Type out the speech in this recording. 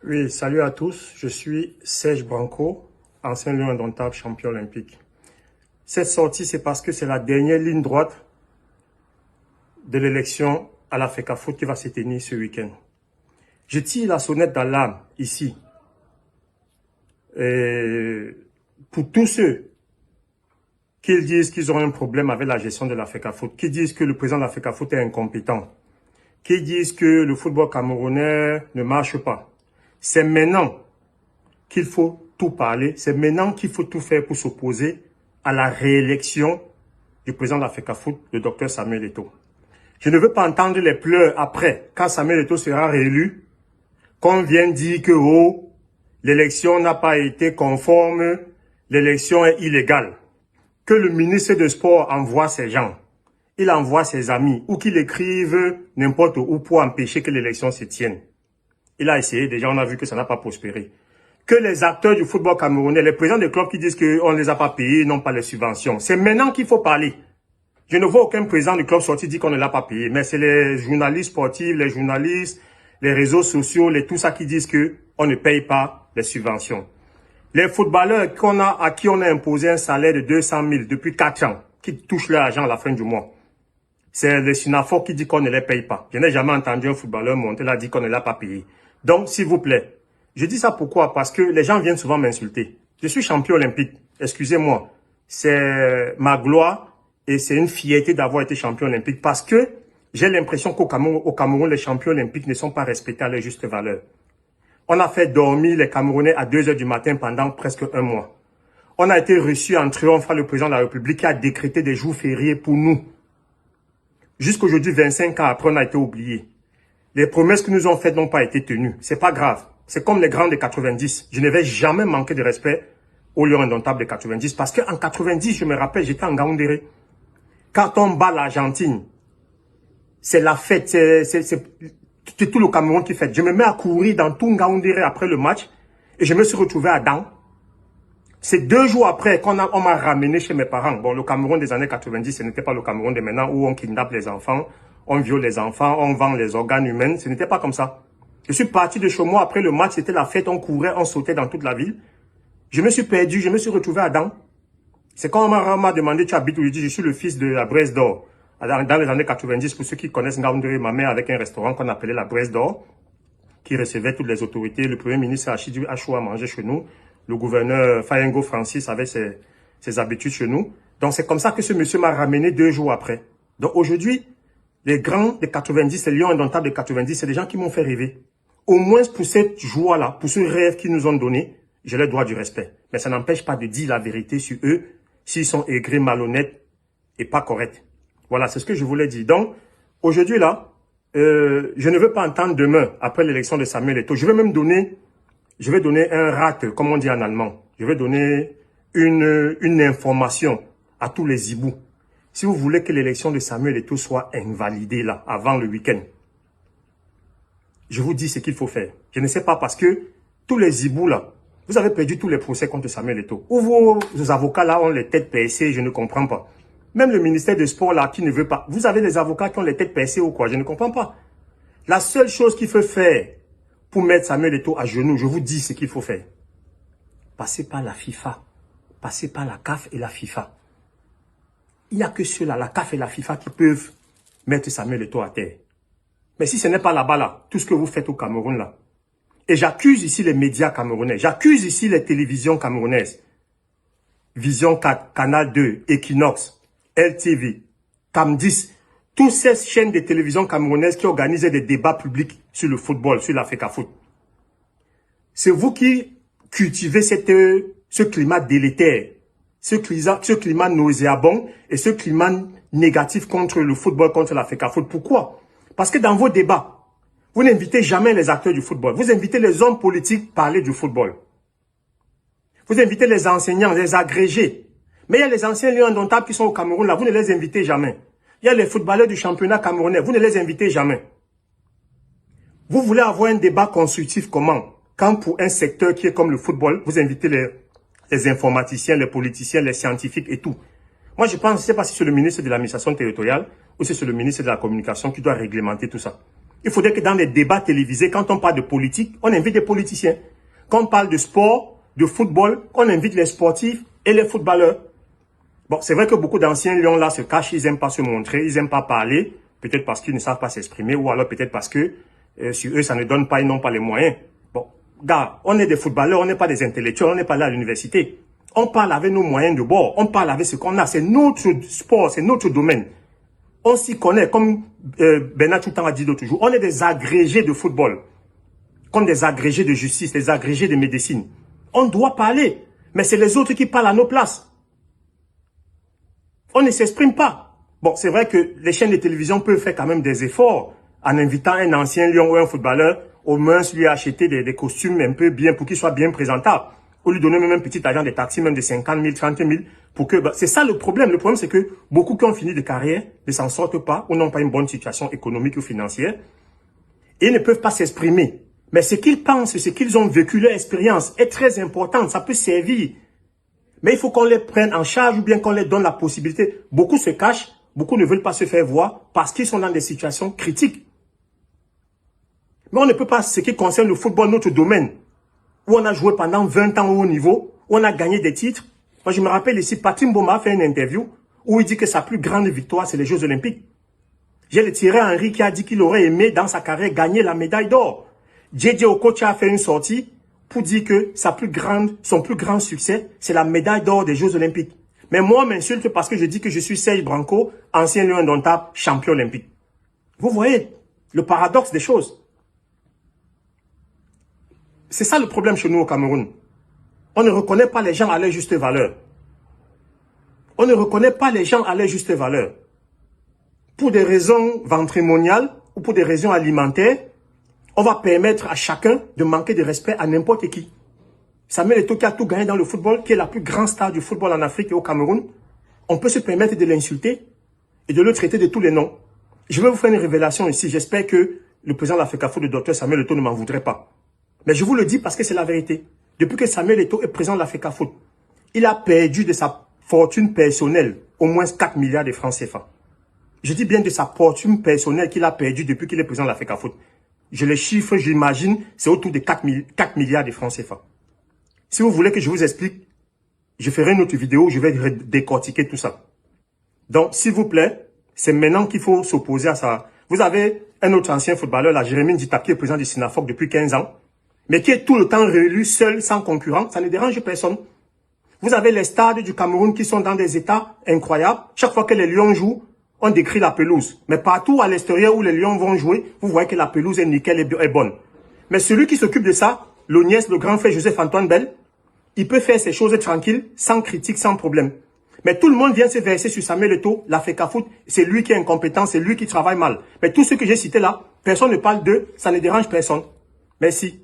Oui, salut à tous. Je suis Serge Branco, ancien lion indomptable champion olympique. Cette sortie, c'est parce que c'est la dernière ligne droite de l'élection à la FECAFOOT qui va se tenir ce week-end. Je tire la sonnette d'alarme ici. Et pour tous ceux qui disent qu'ils ont un problème avec la gestion de la FECAFOOT, qui disent que le président de la FECAFOOT est incompétent, qui disent que le football camerounais ne marche pas. C'est maintenant qu'il faut tout parler, c'est maintenant qu'il faut tout faire pour s'opposer à la réélection du président de la FECAFOOT, le docteur Samuel Eto'o. Je ne veux pas entendre les pleurs après, quand Samuel Eto'o sera réélu, qu'on vienne dire que l'élection n'a pas été conforme, l'élection est illégale. Que le ministre des Sports envoie ses gens, il envoie ses amis, ou qu'il écrive n'importe où pour empêcher que l'élection se tienne. Il a essayé, déjà on a vu que ça n'a pas prospéré. Que les acteurs du football camerounais, les présidents des clubs qui disent qu'on ne les a pas payés, n'ont pas les subventions. C'est maintenant qu'il faut parler. Je ne vois aucun président du club sorti dire qu'on ne l'a pas payé, mais c'est les journalistes sportifs, les journalistes, les réseaux sociaux, tout ça qui disent qu'on ne paye pas les subventions. Les footballeurs à qui on a imposé un salaire de 200 000 depuis 4 ans, qui touchent leur argent à la fin du mois. C'est le SINAFOR qui dit qu'on ne les paye pas. Je n'ai jamais entendu un footballeur monter là dire qu'on ne l'a pas payé. Donc, s'il vous plaît, je dis ça pourquoi? Parce que les gens viennent souvent m'insulter. Je suis champion olympique, excusez-moi. C'est ma gloire et c'est une fierté d'avoir été champion olympique parce que j'ai l'impression qu'au Cameroun, les champions olympiques ne sont pas respectés à leur juste valeur. On a fait dormir les Camerounais à 2 h du matin pendant presque un mois. On a été reçu en triomphe par le président de la République qui a décrété des jours fériés pour nous. Jusqu'aujourd'hui, 25 ans après, on a été oubliés. Les promesses que nous ont faites n'ont pas été tenues. C'est pas grave. C'est comme les grands de 90. Je ne vais jamais manquer de respect aux lions indomptables de 90 parce qu'en 90, je me rappelle, j'étais en Ngaoundéré. Quand on bat l'Argentine, c'est la fête, c'est tout le Cameroun qui fête. Je me mets à courir dans tout Ngaoundéré après le match et je me suis retrouvé à Dan. C'est 2 jours après qu'on m'a ramené chez mes parents. Bon, le Cameroun des années 90, ce n'était pas le Cameroun de maintenant où on kidnappe les enfants, on viole les enfants, on vend les organes humains. Ce n'était pas comme ça. Je suis parti de chez moi après le match, c'était la fête, on courait, on sautait dans toute la ville. Je me suis perdu, je me suis retrouvé à Dan. C'est quand on m'a demandé, tu habites où? Je dis, je suis le fils de la Braise d'Or. Dans les années 90, pour ceux qui connaissent Ngaoundéré, ma mère avec un restaurant qu'on appelait la Braise d'Or, qui recevait toutes les autorités. Le premier ministre Achidou Achoua mangeait chez nous. Le gouverneur Fayengo Francis avait ses habitudes chez nous. Donc c'est comme ça que ce monsieur m'a ramené 2 jours après. Donc aujourd'hui, les grands de 90, les lions indomptables de 90, c'est des gens qui m'ont fait rêver. Au moins pour cette joie-là, pour ce rêve qu'ils nous ont donné, je leur dois du respect. Mais ça n'empêche pas de dire la vérité sur eux, s'ils sont aigris, malhonnêtes et pas corrects. Voilà, c'est ce que je voulais dire. Donc, aujourd'hui là, je ne veux pas entendre demain, après l'élection de Samuel Eto'o, je vais donner un rat, comme on dit en allemand. Je vais donner une information à tous les hiboux. Si vous voulez que l'élection de Samuel Eto'o soit invalidée là, avant le week-end, je vous dis ce qu'il faut faire. Je ne sais pas parce que tous les hiboux là, vous avez perdu tous les procès contre Samuel Eto'o. Ou vos avocats là ont les têtes percées, je ne comprends pas. Même le ministère des Sports là qui ne veut pas. Vous avez des avocats qui ont les têtes percées ou quoi, je ne comprends pas. La seule chose qu'il faut faire pour mettre Samuel Eto'o à genoux, je vous dis ce qu'il faut faire. Passez par la FIFA. Passez par la CAF et la FIFA. Il n'y a que ceux-là, la CAF et la FIFA, qui peuvent mettre Samuel Eto'o à terre. Mais si ce n'est pas là-bas, là, tout ce que vous faites au Cameroun, là. Et j'accuse ici les médias camerounais. J'accuse ici les télévisions camerounaises. Vision 4, Canal 2, Equinox, LTV, Cam 10. Toutes ces chaînes de télévision camerounaises qui organisaient des débats publics sur le football, sur la FECAFOOT. C'est vous qui cultivez ce climat délétère, ce climat nauséabond et ce climat négatif contre le football, contre la FECAFOOT. Pourquoi? Parce que dans vos débats, vous n'invitez jamais les acteurs du football. Vous invitez les hommes politiques à parler du football. Vous invitez les enseignants, les agrégés. Mais il y a les anciens lions indomptables qui sont au Cameroun là, vous ne les invitez jamais. Il y a les footballeurs du championnat camerounais, vous ne les invitez jamais. Vous voulez avoir un débat constructif comment? Quand pour un secteur qui est comme le football, vous invitez les informaticiens, les politiciens, les scientifiques et tout. Moi, je pense, je ne sais pas si c'est le ministre de l'administration territoriale ou si c'est le ministre de la communication qui doit réglementer tout ça. Il faudrait que dans les débats télévisés, quand on parle de politique, on invite des politiciens. Quand on parle de sport, de football, on invite les sportifs et les footballeurs. Bon, c'est vrai que beaucoup d'anciens lions là se cachent, ils n'aiment pas se montrer, ils n'aiment pas parler, peut-être parce qu'ils ne savent pas s'exprimer, ou alors peut-être parce que sur eux, ça ne donne pas, ils n'ont pas les moyens. Bon, gars, on est des footballeurs, on n'est pas des intellectuels, on n'est pas là à l'université. On parle avec nos moyens de bord, on parle avec ce qu'on a, c'est notre sport, c'est notre domaine. On s'y connaît, comme Bernard Toutan a dit l'autre jour, on est des agrégés de football, comme des agrégés de justice, des agrégés de médecine. On doit parler, mais c'est les autres qui parlent à nos places. On ne s'exprime pas. Bon, c'est vrai que les chaînes de télévision peuvent faire quand même des efforts en invitant un ancien lion ou un footballeur, au moins lui acheter des costumes un peu bien pour qu'il soit bien présentable. Ou lui donner même un petit agent de taxi, même de 50 000, 30 000, pour que, c'est ça le problème. Le problème, c'est que beaucoup qui ont fini de carrière ne s'en sortent pas ou n'ont pas une bonne situation économique ou financière et ne peuvent pas s'exprimer. Mais ce qu'ils pensent, ce qu'ils ont vécu, leur expérience est très importante. Ça peut servir. Mais il faut qu'on les prenne en charge ou bien qu'on les donne la possibilité. Beaucoup se cachent, beaucoup ne veulent pas se faire voir parce qu'ils sont dans des situations critiques. Mais on ne peut pas, ce qui concerne le football, notre domaine, où on a joué pendant 20 ans au haut niveau, où on a gagné des titres. Moi, je me rappelle ici, Patrick Mboma a fait une interview où il dit que sa plus grande victoire, c'est les Jeux Olympiques. J'ai le Thierry Henry qui a dit qu'il aurait aimé, dans sa carrière, gagner la médaille d'or. JJ Okocha a fait une sortie pour dire que son plus grand succès, c'est la médaille d'or des Jeux Olympiques. Mais moi, on m'insulte parce que je dis que je suis Serge Branco, ancien lion indomptable, champion olympique. Vous voyez le paradoxe des choses. C'est ça le problème chez nous au Cameroun. On ne reconnaît pas les gens à leur juste valeur. On ne reconnaît pas les gens à leur juste valeur. Pour des raisons ventrimonniales ou pour des raisons alimentaires, on va permettre à chacun de manquer de respect à n'importe qui. Samuel Eto'o qui a tout gagné dans le football, qui est la plus grande star du football en Afrique et au Cameroun, on peut se permettre de l'insulter et de le traiter de tous les noms. Je vais vous faire une révélation ici. J'espère que le président de l'Africafoot, le docteur Samuel Eto'o, ne m'en voudrait pas. Mais je vous le dis parce que c'est la vérité. Depuis que Samuel Eto'o est président de l'Africafoot, il a perdu de sa fortune personnelle au moins 4 milliards de francs CFA. Je dis bien de sa fortune personnelle qu'il a perdu depuis qu'il est président de l'Africafoot. Je les chiffre, j'imagine, c'est autour de 4 milliards de francs CFA. Si vous voulez que je vous explique, je ferai une autre vidéo où je vais décortiquer tout ça. Donc, s'il vous plaît, c'est maintenant qu'il faut s'opposer à ça. Vous avez un autre ancien footballeur, la Jérémy Nditap, qui est président du Sinafoc depuis 15 ans, mais qui est tout le temps réélu seul, sans concurrent. Ça ne dérange personne. Vous avez les stades du Cameroun qui sont dans des états incroyables. Chaque fois que les Lions jouent, on décrit la pelouse. Mais partout à l'extérieur où les Lions vont jouer, vous voyez que la pelouse est nickel et est bonne. Mais celui qui s'occupe de ça, l'Oniès, le grand frère Joseph-Antoine Bell, il peut faire ces choses tranquilles, sans critique, sans problème. Mais tout le monde vient se verser sur Samuel Eto'o, l'Africafoot, c'est lui qui est incompétent, c'est lui qui travaille mal. Mais tous ceux que j'ai cités là, personne ne parle d'eux, ça ne dérange personne. Merci.